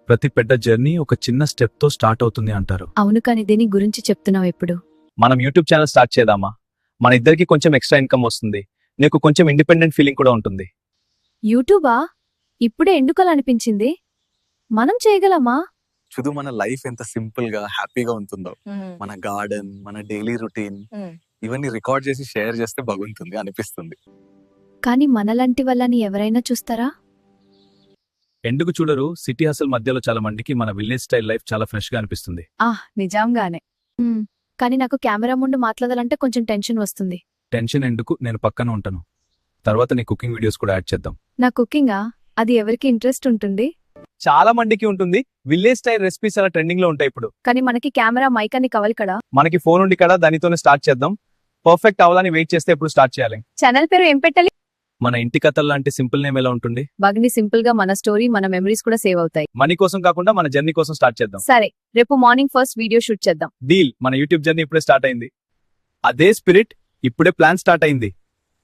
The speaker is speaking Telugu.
ప్రతి పెద్ద జర్నీ ఒక చిన్న స్టెప్ తో స్టార్ట్ అవుతుంది అంటారు. అవును, కాని దేని గురించి చెప్తున్నావు ఇప్పుడు? మనం యూట్యూబ్ ఛానల్ స్టార్ట్ చేద్దామా? మన ఇద్దరికి కొంచెం ఎక్స్ట్రా ఇన్కమ్ వస్తుంది, నీకు కొంచెం ఇండిపెండెంట్ ఫీలింగ్ కూడా ఉంటుంది. యూట్యూబా? ఇప్పుడే ఎందుకలా అనిపించింది? మనం చేయగలమా? చూడు మన లైఫ్ ఎంత సింపుల్ గా హ్యాపీగా ఉంటుందో. మన గార్డెన్, మన డైలీ రొటీన్ ఇవన్నీ రికార్డ్ చేసి షేర్ చేస్తే బాగుంటుంది అనిపిస్తుంది. కానీ మనలాంటి వాళ్ళని ఎవరైనా చూస్తారా? ఎందుకు చూడరు? సిటీ హసల్ మధ్యలో చాలా మందికి మన విలేజ్ స్టైల్ లైఫ్ చాలా ఫ్రెష్ గా అనిపిస్తుంది. నిజంగానే. కానీ నాకు కెమెరా ముందు మాట్లాడాలంటే కొంచెం టెన్షన్ వస్తుంది. టెన్షన్ ఎందుకు, నేను పక్కన ఉంటాను. తర్వాత నీ కుకింగ్ వీడియోస్ కూడా యాడ్ చేద్దాం. నా కుకింగా? అది ఎవరికి ఇంట్రెస్ట్ ఉంటుంది? చాలా మందికి ఉంటుంది. విలేజ్ స్టైల్ రెసిపీస్ చాలా ట్రెండింగ్ లో ఉంటాయి ఇప్పుడు. కానీ మనకి కెమెరా మైక్ అని కవల్ కదా. మనకి ఫోన్ ఉంది కదా, దానితోనే స్టార్ట్ చేద్దాం. పర్ఫెక్ట్ అవ్వాలని వెయిట్ చేస్తే ఎప్పుడు స్టార్ట్ చేయాలి? ఛానల్ పేరు ఏం పెట్టాలి? మన ఇంటి కథలు లాంటి సింపుల్ నేమ్ ఎలా ఉంటుంది? బాగుంది. సింపుల్ గా మన స్టోరీ, మన మెమరీస్ కూడా సేవ్ అవుతాయి. మనీ కోసం కాకుండా మన జర్నీ కోసం స్టార్ట్ చేద్దాం. సరే, రేపు మార్నింగ్ ఫస్ట్ వీడియో షూట్ చేద్దాం. డీల్. మన యూట్యూబ్ జర్నీ ఇప్పుడే స్టార్ట్ అయింది. అదే స్పిరిట్, ఇప్పుడే ప్లాన్ స్టార్ట్ అయింది.